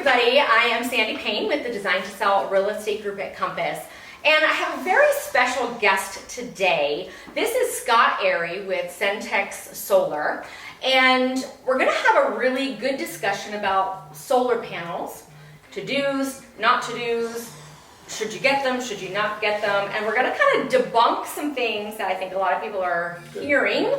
everybody. I am Sandy Payne with the Design to Sell Real Estate Group at Compass. And I have a very special guest today. This is Scott Airy with Centex Solar. And we're going to have a really good discussion about solar panels, to-dos, not to-dos, should you get them, should you not get them. And we're going to kind of debunk some things that I think a lot of people are hearing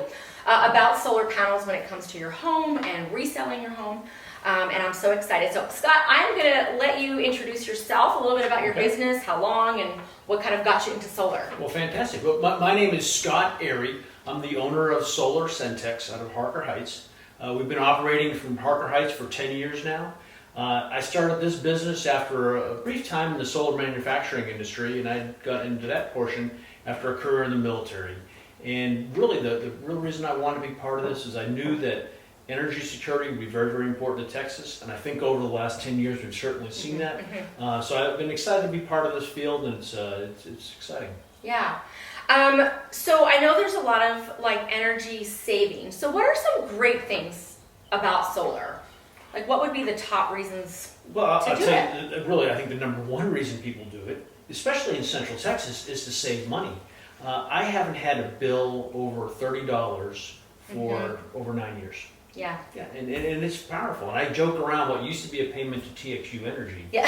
about solar panels when it comes to your home and reselling your home. And I'm so excited. So Scott, I'm going to let you introduce yourself, a little bit about your business, how long, and what kind of got you into solar. Well, fantastic. Well, my name is Scott Airy. I'm the owner of Solar Centex out of Harker Heights. We've been operating from Harker Heights for 10 years now. I started this business after a brief time in the solar manufacturing industry, and I got into that portion after a career in the military. And really, the real reason I wanted to be part of this is I knew that energy security would be very, very important to Texas, and I think over the last 10 years we've certainly seen that. So I've been excited to be part of this field, and it's exciting. Yeah. So I know there's a lot of energy saving. So what are some great things about solar? What would be the top reasons to do it? Really, I think the number one reason people do it, especially in Central Texas, is to save money. I haven't had a bill over $30 for over 9 years. Yeah. And it's powerful. And I joke around what used to be a payment to TXU Energy. Yeah.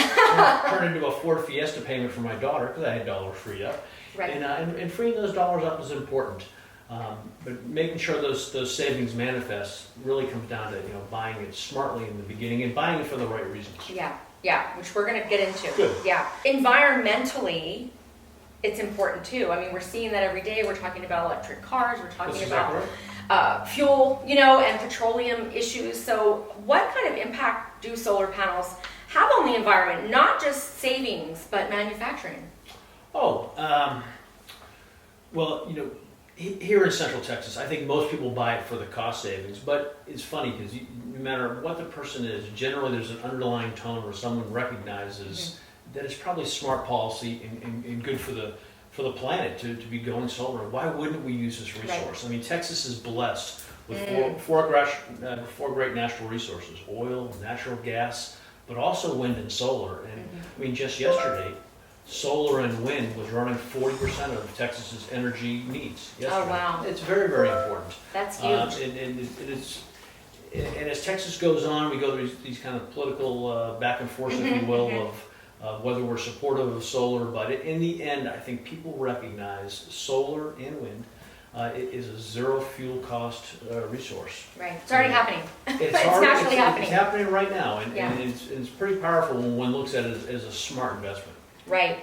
turned into a Ford Fiesta payment for my daughter because I had dollars freed up. Right. And freeing those dollars up is important. But making sure those savings manifest really comes down to buying it smartly in the beginning and buying it for the right reasons. Yeah, which we're going to get into. Good. Yeah. Environmentally, it's important too. I mean, we're seeing that every day. We're talking about electric cars. We're talking about fuel, and petroleum issues. So what kind of impact do solar panels have on the environment? Not just savings, but manufacturing. Here in Central Texas, I think most people buy it for the cost savings, but it's funny because no matter what the person is, generally there's an underlying tone where someone recognizes that it's probably smart policy and good for the planet to be going solar. Why wouldn't we use this resource? Right. I mean, Texas is blessed with four great natural resources: oil, natural gas, but also wind and solar. And I mean, just yesterday, solar and wind was running 40% of Texas's energy needs. Yesterday. Oh wow! It's very, very important. That's huge. And as Texas goes on, we go through these kind of political back and forth, if you will, of whether we're supportive of solar. But in the end, I think people recognize solar and wind is a zero fuel cost resource. Right. It's already happening. It's naturally happening. It's happening right now, and it's pretty powerful when one looks at it as a smart investment. Right.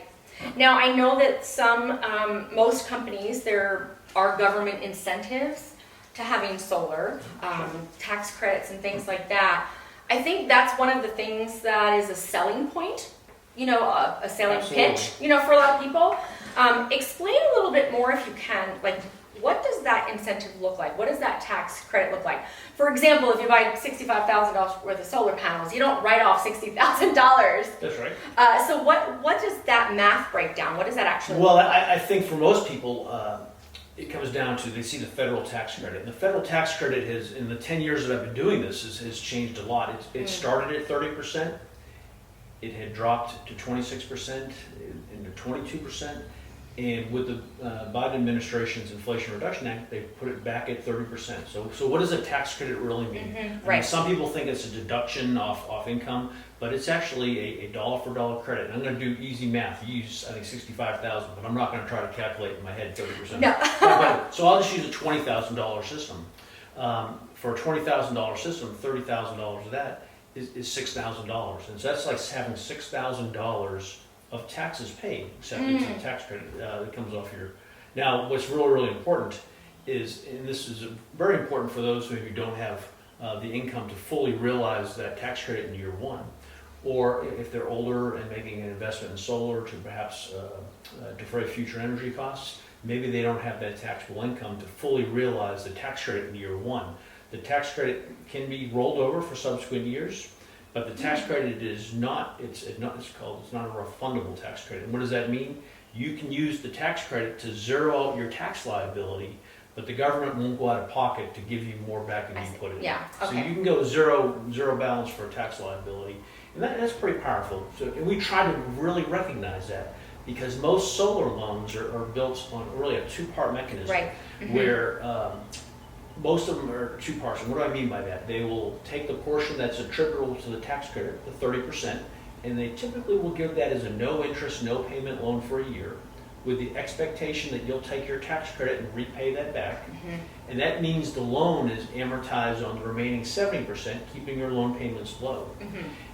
Now, I know that most companies, there are government incentives to having solar, tax credits and things like that. I think that's one of the things that is a selling point, a selling pitch, for a lot of people. Explain a little bit more if you can, what does that incentive look like? What does that tax credit look like? For example, if you buy $65,000 worth of solar panels, you don't write off $60,000. That's right. So what does that math break down? What does that actually look like? I think for most people, it comes down to they see the federal tax credit. And the federal tax credit has, in the 10 years that I've been doing this, has changed a lot. It started at 30%. It had dropped to 26%, into 22%. And with the Biden administration's Inflation Reduction Act, they put it back at 30%. So what does a tax credit really mean? I mean, some people think it's a deduction off income, but it's actually a dollar for dollar credit. And I'm going to do easy math. You use, I think, $65,000, but I'm not going to try to calculate in my head 30%. No. So I'll just use a $20,000 system. For a $20,000 system, $30,000 of that is $6,000. And so that's like having $6,000 of taxes paid, except it's a tax credit that comes off your. Now, what's really, really important is, and this is very important for those who don't have the income to fully realize that tax credit in year one, or if they're older and making an investment in solar to perhaps defray future energy costs, maybe they don't have that taxable income to fully realize the tax credit in year one. The tax credit can be rolled over for subsequent years. But the tax credit is not, it's not a refundable tax credit. And what does that mean? You can use the tax credit to zero out your tax liability but the government won't go out of pocket to give you more back than you put in. Yeah, So okay. you can go zero balance for a tax liability, and that's pretty powerful. So, and we try to really recognize that, because most solar loans are built on really a two-part mechanism. Right. Mhm. Where most of them are two parts. And what do I mean by that? They will take the portion that's attributable to the tax credit, the 30%, and they typically will give that as a no interest, no payment loan for a year, with the expectation that you'll take your tax credit and repay that back. And that means the loan is amortized on the remaining 70%, keeping your loan payments low.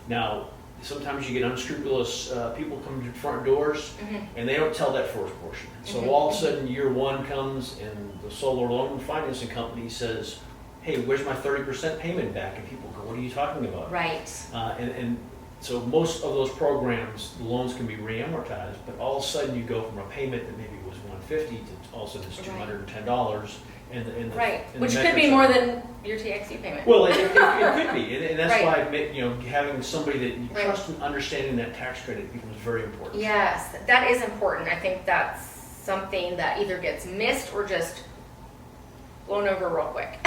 Now, sometimes you get unscrupulous people come to front doors and they don't tell that first portion. So all of a sudden year one comes and the solar loan financing company says, hey, where's my 30% payment back? And people go, what are you talking about? Right. And so most of those programs, the loans can be re-amortized, but all of a sudden you go from a payment that maybe was $150 to all of a sudden it's $210. Right, which could be more than your TXU payment. Well, it could be, and that's Right. why having somebody that you Right. trust and understanding that tax credit becomes very important. Yes, that is important. I think that's something that either gets missed or just blown over real quick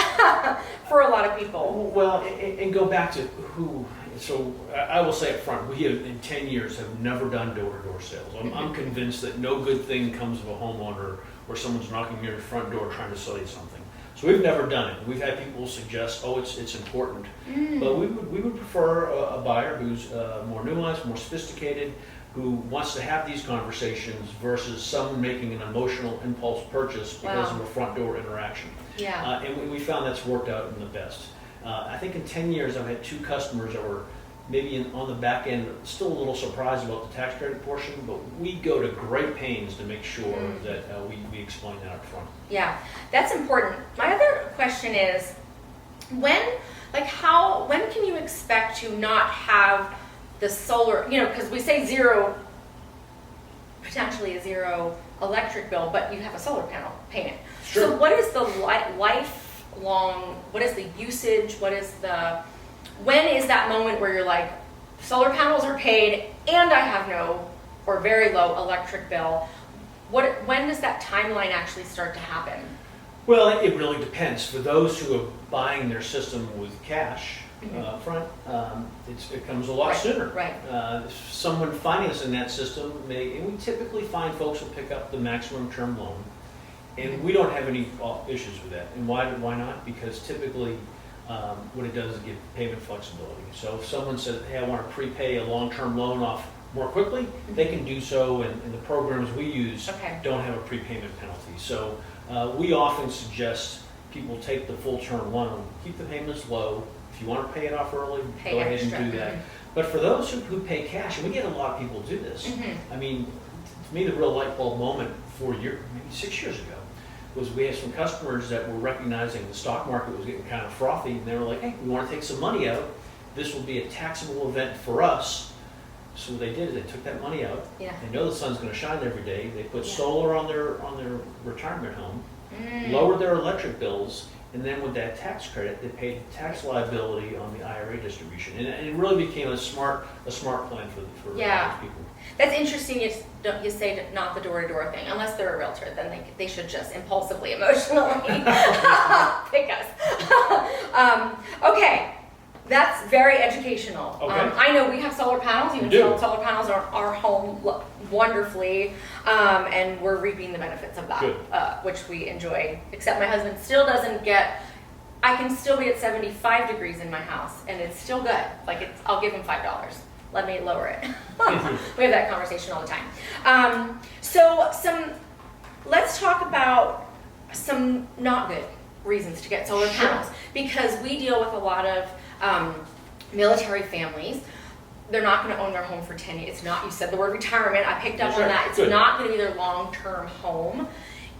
for a lot of people. Well, and go back to who. So I will say up front, we have in 10 years have never done door-to-door sales. I'm convinced that no good thing comes of a homeowner where someone's knocking near your front door trying to sell you something. So we've never done it. We've had people suggest, oh, it's important. But we would prefer a buyer who's more nuanced, more sophisticated, who wants to have these conversations versus someone making an emotional impulse purchase because of a front door interaction. Yeah. And we found that's worked out in the best. I think in 10 years I've had 2 customers that were maybe on the back end still a little surprised about the tax credit portion, but we go to great pains to make sure that we explain that up front. Yeah, that's important. My other question is, when can you expect to not have the solar, because we say potentially a zero electric bill, but you have a solar panel payment. Sure. So what is the lifelong, what is the usage, when is that moment where you're like, solar panels are paid and I have no or very low electric bill? When does that timeline actually start to happen? Well, it really depends. For those who are buying their system with cash up front, it comes a lot sooner. Right. Someone financing that system and we typically find folks will pick up the maximum term loan, and we don't have any issues with that. And why not? Because typically what it does is give payment flexibility. So if someone says, hey, I want to prepay a long-term loan off more quickly, they can do so, and the programs we use don't have a prepayment penalty. So we often suggest people take the full term loan, keep the payments low. If you want to pay it off early, go ahead and do that. But for those who pay cash, and we get a lot of people do this, I mean, to me the real light bulb moment maybe 6 years ago, was we had some customers that were recognizing the stock market was getting kind of frothy, and they were like, hey, we want to take some money out. This will be a taxable event for us. So what they did is they took that money out. Yeah. They know the sun's going to shine every day. They put solar on their retirement home, lowered their electric bills, and then with that tax credit, they paid the tax liability on the IRA distribution. And it really became a smart plan for those people. That's interesting. You say not the door-to-door thing. Unless they're a realtor, then they should just impulsively, emotionally pick us. Okay, that's very educational. Okay. I know we have solar panels. You installed solar panels on our home wonderfully, and we're reaping the benefits of that, which we enjoy. Except my husband still doesn't get. I can still be at 75 degrees in my house, and it's still good. I'll give him $5. Let me lower it. We have that conversation all the time. Let's talk about some not good reasons to get solar panels, because we deal with a lot of military families. They're not going to own their home for 10 years. It's not, you said the word retirement. I picked up on that. It's not going to be their long-term home.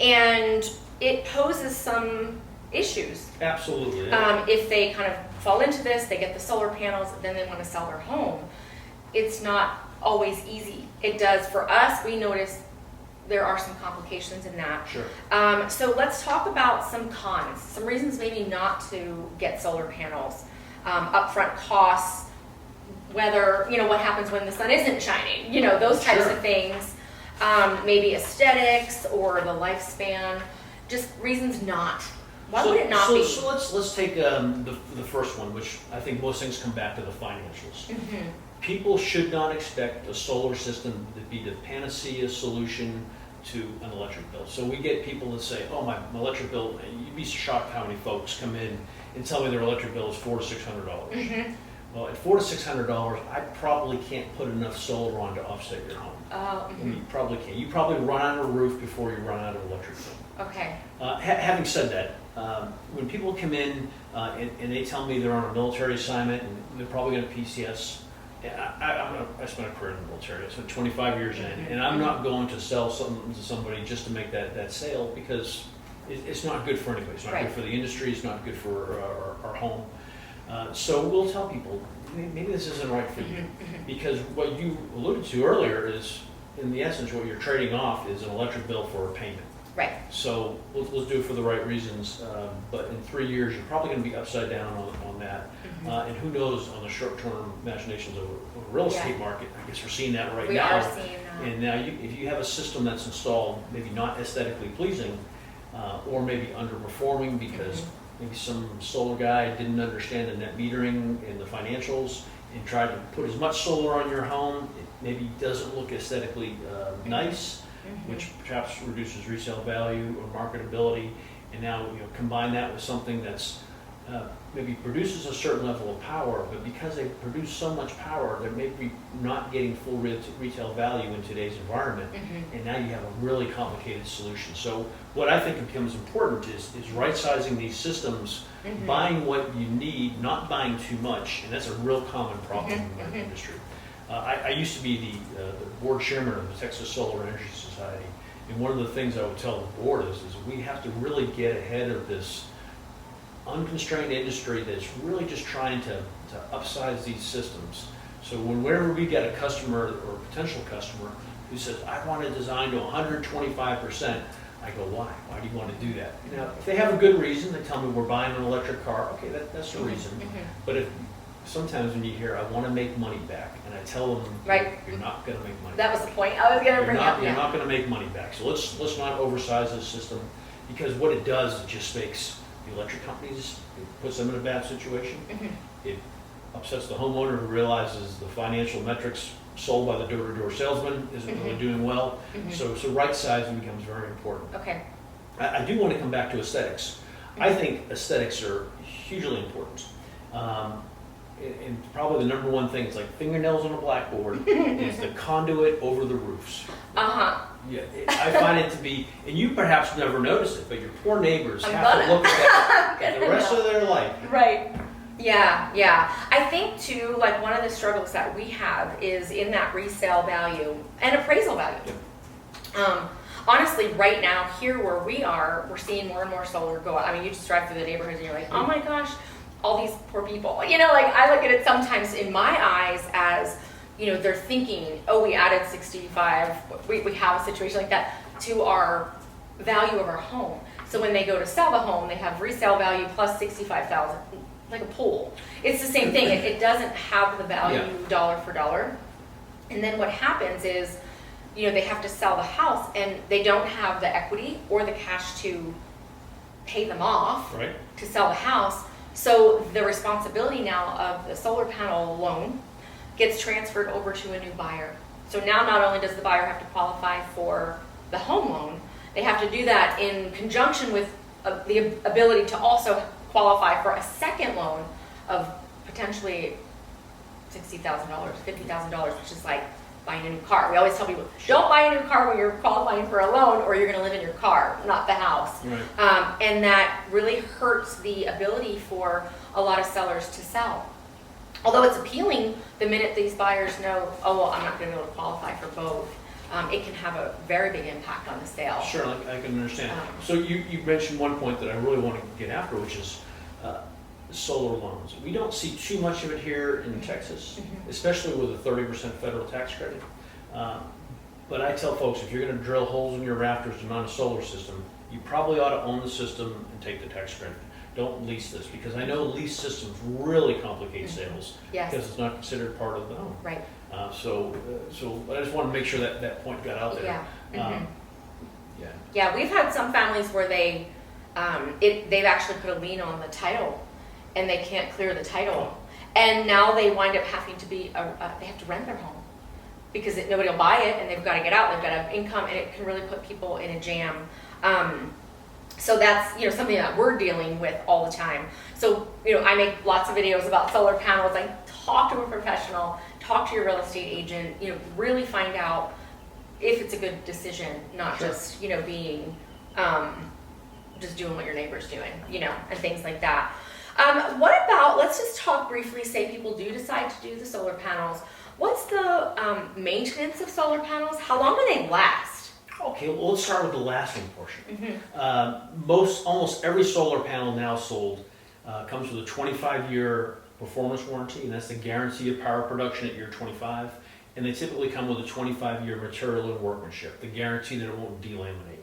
And it poses some issues. Absolutely. If they kind of fall into this, they get the solar panels, then they want to sell their home. It's not always easy. It does for us. We notice there are some complications in that. Sure. So let's talk about some cons, some reasons maybe not to get solar panels. Upfront costs, whether, what happens when the sun isn't shining, those types of things. Maybe aesthetics or the lifespan. just reasons not. Why So- would it not so, be? So let's take the first one, which I think most things come back to the financials. Mhm. People should not expect a solar system to be the panacea solution to an electric bill. So we get people that say, oh, my electric bill, you'd be shocked how many folks come in and tell me their electric bill is $400 to $600. Mhm. Well, at $400 to $600, I probably can't put enough solar on to offset your home. Mhm. You probably can't. You probably run out of roof before you run out of electric bill. Okay. Having said that, when people come in and they tell me they're on a military assignment and they're probably going to PCS, I spent a career in the military. I spent 25 years in, and I'm not going to sell something to somebody just to make that sale, because it's not good for anybody. It's not good for the industry. It's not good for our home. So we'll tell people, maybe this isn't right for you, because what you alluded to earlier is, in the essence, what you're trading off is an electric bill for a payment. Right. So let's do it for the right reasons, but in 3 years, you're probably going to be upside down on that. And who knows on the short-term machinations of a real estate market. I guess we're seeing that right now. We are seeing that. And now if you have a system that's installed, maybe not aesthetically pleasing, or maybe underperforming because maybe some solar guy didn't understand the net metering and the financials and tried to put as much solar on your home, it maybe doesn't look aesthetically nice, which perhaps reduces resale value or marketability. And now combine that with something that's maybe produces a certain level of power, but because they produce so much power, they're maybe not getting full retail value in today's environment, and now you have a really complicated solution. So what I think becomes important is right-sizing these systems, buying what you need, not buying too much, and that's a real common problem in the industry. I used to be the board chairman of the Texas Solar Energy Society, and one of the things I would tell the board is we have to really get ahead of this unconstrained industry that's really just trying to upsize these systems. So whenever we get a customer or a potential customer who says, I want to design to 125%, I go, why? Why do you want to do that? Now, if they have a good reason, they tell me we're buying an electric car, okay, that's the reason. But sometimes when you hear, I want to make money back, and I tell them, you're not going to make money back. That was the point I was going to bring up. You're not going to make money back. So let's not oversize this system, because what it does, it just makes the electric companies, it puts them in a bad situation. It upsets the homeowner who realizes the financial metrics sold by the door-to-door salesman isn't really doing well. So right sizing becomes very important. Okay. I do want to come back to aesthetics. I think aesthetics are hugely important. And probably the number one thing is like fingernails on a blackboard is the conduit over the roofs. Yeah, I find it to be, and you perhaps never notice it, but your poor neighbors have to look at that the rest of their life. Right. Yeah. I think too, like one of the struggles that we have is in that resale value and appraisal value. Honestly, right now, here where we are, we're seeing more and more solar go out. I mean, you just drive through the neighborhoods and you're like, oh my gosh, all these poor people. Like I look at it sometimes in my eyes as, they're thinking, oh, we added 65, we have a situation like that to our value of our home. So when they go to sell the home, they have resale value plus 65,000, like a pool. It's the same thing. It doesn't have the value dollar for dollar. And then what happens is, they have to sell the house and they don't have the equity or the cash to pay them off to sell the house. So the responsibility now of the solar panel loan gets transferred over to a new buyer. So now not only does the buyer have to qualify for the home loan, they have to do that in conjunction with the ability to also qualify for a second loan of potentially $60,000, $50,000, which is like buying a new car. We always tell people, don't buy a new car when you're qualifying for a loan, or you're going to live in your car, not the house. And that really hurts the ability for a lot of sellers to sell. Although it's appealing the minute these buyers know, oh, well, I'm not going to be able to qualify for both, it can have a very big impact on the sale. Sure, I can understand. So you mentioned one point that I really want to get after, which is solar loans. We don't see too much of it here in Texas, especially with a 30% federal tax credit. But I tell folks, if you're going to drill holes in your rafters to mount a solar system, you probably ought to own the system and take the tax credit. Don't lease this, because I know lease systems really complicate sales because it's not considered part of the home. So I just want to make sure that point got out there. Yeah. Yeah, we've had some families where they've actually put a lien on the title, and they can't clear the title, and now they wind up having to they have to rent their home because nobody will buy it, and they've got to get out. They've got to have income, and it can really put people in a jam. So that's something that we're dealing with all the time. So I make lots of videos about solar panels. I talk to a professional, talk to your real estate agent. Really find out if it's a good decision, not Sure. just being just doing what your neighbor's doing, and things like that. What about, let's just talk briefly, say people do decide to do the solar panels. What's the maintenance of solar panels? How long do they last? Okay, well, let's start with the lasting portion. Mm-hmm. Almost every solar panel now sold comes with a 25-year performance warranty, and that's the guarantee of power production at year 25. And they typically come with a 25-year material and workmanship, the guarantee that it won't delaminate.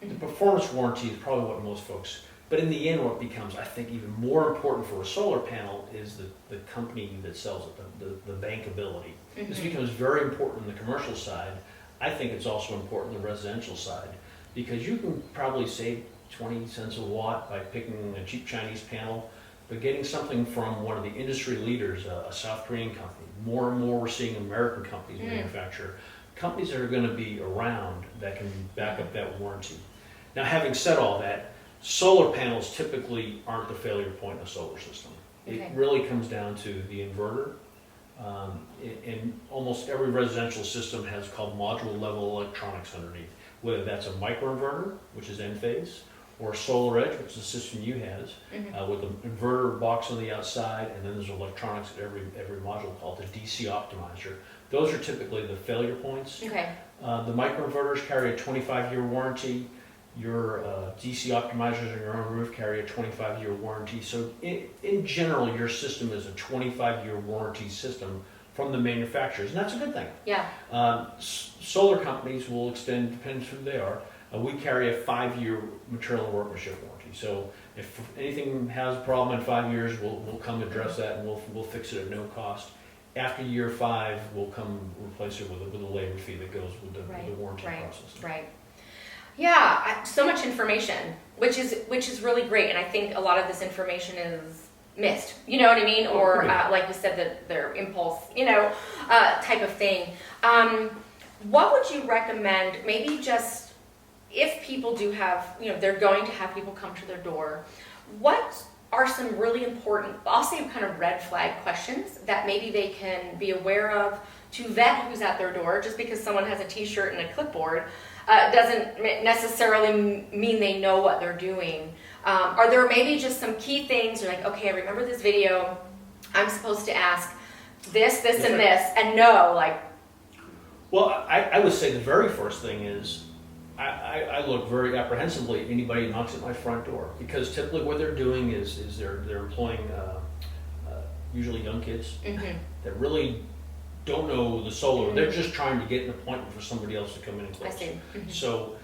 The performance warranty is probably what most folks, but in the end what becomes, I think, even more important for a solar panel is the company that sells it, the bankability. Mm-hmm. This becomes very important in the commercial side. I think it's also important in the residential side because you can probably save 20 cents a watt by picking a cheap Chinese panel, but getting something from one of the industry leaders, a South Korean company. More and more we're seeing American companies manufacture companies that are going to be around that can back up that warranty. Now, having said all that, solar panels typically aren't the failure point in a solar system. Okay. It really comes down to the inverter. And almost every residential system has called module level electronics underneath, whether that's a microinverter, which is end phase, or Solar Edge, which is the system you has, with an inverter box on the outside, and then there's electronics at every module called the DC optimizer. Those are typically the failure points. Okay. The microinverters carry a 25-year warranty. Your DC optimizers on your own roof carry a 25-year warranty. So in general, your system is a 25-year warranty system from the manufacturers, and that's a good thing. Yeah. Solar companies will extend, depends who they are. We carry a 5-year material and workmanship warranty. So if anything has a problem in 5 years, we'll come address that, and we'll fix it at no cost. After year 5, we'll come replace it with a labor fee that goes with the warranty process. Right. Yeah, so much information, which is really great, and I think a lot of this information is missed. You know what I mean? Or like you said, their impulse, type of thing. What would you recommend? Maybe just if people do have, they're going to have people come to their door. What are some really important, I'll say kind of red flag questions that maybe they can be aware of to vet who's at their door? Just because someone has a t-shirt and a clipboard doesn't necessarily mean they know what they're doing. Are there maybe just some key things you're like, okay, I remember this video, I'm supposed to ask this, and this, and no, like. Well, I would say the very first thing is I look very apprehensively at anybody who knocks at my front door, because typically what they're doing is they're employing usually young kids that really don't know the solar. They're just trying to get an appointment for somebody else to come in and close. I see. So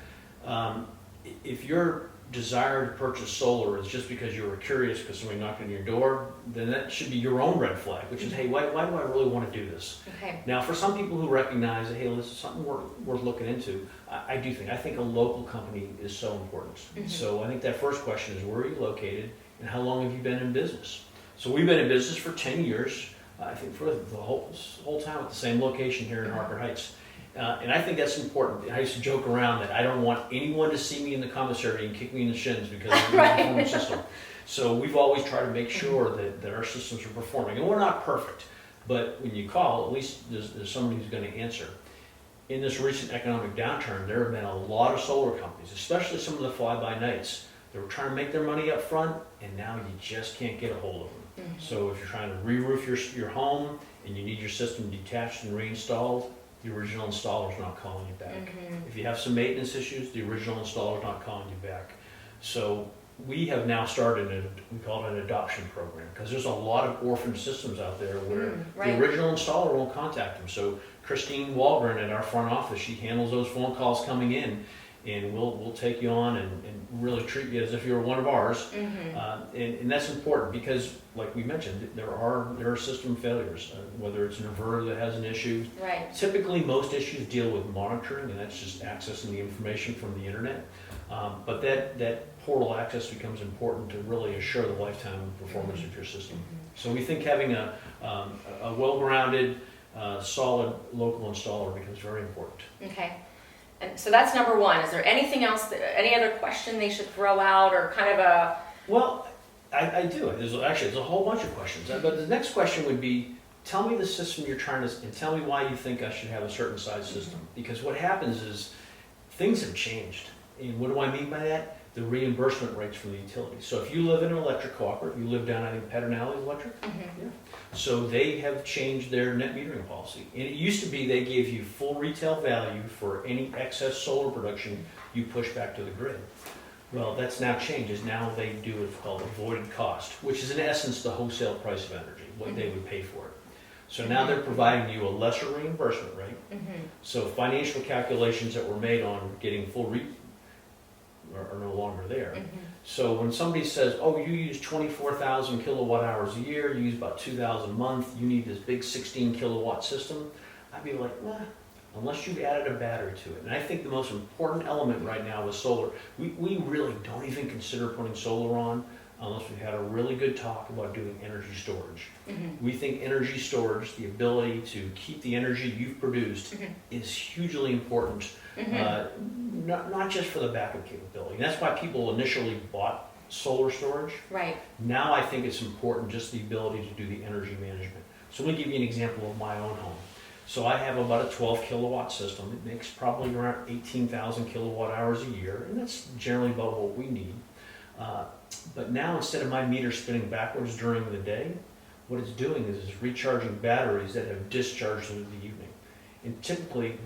if your desire to purchase solar is just because you were curious because somebody knocked on your door, then that should be your own red flag, which is, hey, why do I really want to do this? Okay. Now, for some people who recognize that, hey, this is something worth looking into, I think a local company is so important. So I think that first question is, where are you located and how long have you been in business? So we've been in business for 10 years, I think for the whole time at the same location here in Harker Heights. And I think that's important. I used to joke around that I don't want anyone to see me in the commissary and kick me in the shins because of the performance system. So we've always tried to make sure that our systems are performing. And we're not perfect, but when you call, at least there's somebody who's going to answer. In this recent economic downturn, there have been a lot of solar companies, especially some of the fly-by-nights, that were trying to make their money up front, and now you just can't get a hold of them. So if you're trying to re-roof your home and you need your system detached and reinstalled, the original installer's not calling you back. If you have some maintenance issues, the original installer's not calling you back. So we have now started we call it an adoption program, because there's a lot of orphan systems out there where the original installer won't contact them. So Christine Walgren at our front office, she handles those phone calls coming in, and we'll take you on and really treat you as if you were one of ours. And that's important because, like we mentioned, there are system failures, whether it's an inverter that has an issue. Right. Typically, most issues deal with monitoring, and that's just accessing the information from the internet. But that portal access becomes important to really assure the lifetime performance of your system. So we think having a well-grounded, solid local installer becomes very important. Okay. And so that's number one. Is there anything else, any other question they should throw out, or kind of a... Well, I do. There's a whole bunch of questions. But the next question would be, tell me the system you're trying to, and tell me why you think I should have a certain size system. Because what happens is things have changed. And what do I mean by that? The reimbursement rates from the utility. So if you live in an electric cooperative, you live down, I think, Pedernales Electric? Yeah. So they have changed their net metering policy. And it used to be they gave you full retail value for any excess solar production you push back to the grid. Well, that's now changed. Now they do what's called avoided cost, which is in essence the wholesale price of energy, what they would pay for it. So now they're providing you a lesser reimbursement rate. So financial calculations that were made on getting full are no longer there. So when somebody says, oh, you use 24,000 kilowatt hours a year, you use about 2,000 a month, you need this big 16 kilowatt system, I'd be like, nah, unless you've added a battery to it. And I think the most important element right now is solar. We really don't even consider putting solar on unless we've had a really good talk about doing energy storage. We think energy storage, the ability to keep the energy you've produced, is hugely important. Not just for the backup capability. And that's why people initially bought solar storage. Right. Now I think it's important just the ability to do the energy management. So let me give you an example of my own home. So I have about a 12 kilowatt system. It makes probably around 18,000 kilowatt hours a year, and that's generally about what we need. But now instead of my meter spinning backwards during the day, what it's doing is it's recharging batteries that have discharged in the evening. And typically,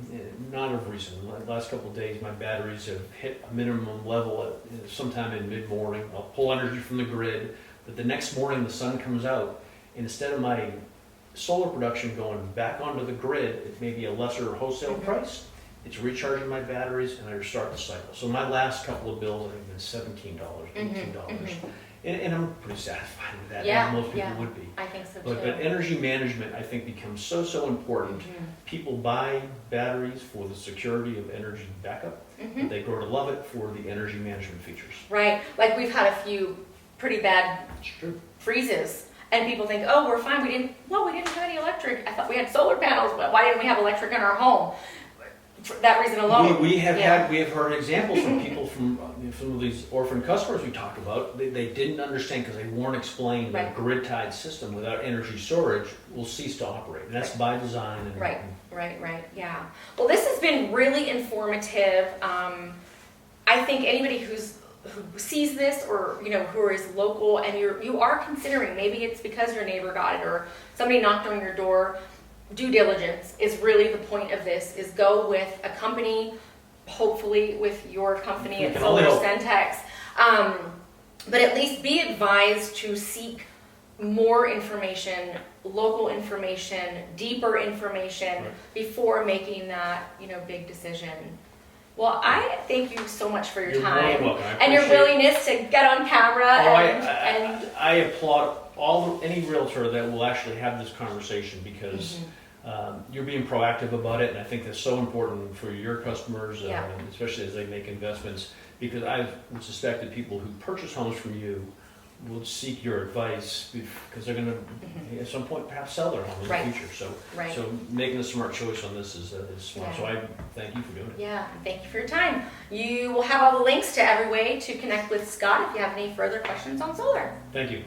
not of recent, the last couple of days, my batteries have hit a minimum level at sometime in mid-morning. I'll pull energy from the grid, but the next morning the sun comes out, and instead of my solar production going back onto the grid at maybe a lesser wholesale price, it's recharging my batteries, and I restart the cycle. So my last couple of bills, I think, been $17, $18. And I'm pretty satisfied with that, as most people would be. I think so too. But energy management, I think, becomes so important. People buy batteries for the security of energy backup. But they grow to love it for the energy management features. Right. Like we've had a few pretty bad freezes, and people think, oh, we're fine. We didn't have any electric. I thought we had solar panels, but why didn't we have electric in our home? For that reason alone. We have heard examples from people from some of these orphan customers we talked about. They didn't understand because they weren't explained that a grid-tied system without energy storage will cease to operate. And that's by design. And Right. Yeah. Well, this has been really informative. I think anybody who sees this, or who is local, and you are considering, maybe it's because your neighbor got it or somebody knocked on your door. Due diligence is really the point of this, is go with a company, hopefully with your company at Solar Centex, but at least be advised to seek more information, local information, deeper information before making that big decision. Well, I thank you so much for your time and your willingness to get on camera. I applaud any realtor that will actually have this conversation, because you're being proactive about it, and I think that's so important for your customers, especially as they make investments, because I would suspect that people who purchase homes from you will seek your advice, because they're going to, at some point, perhaps sell their home in the future. So making a smart choice on this is smart. So I thank you for doing it. Yeah, thank you for your time. You will have all the links to every way to connect with Scott if you have any further questions on solar. Thank you.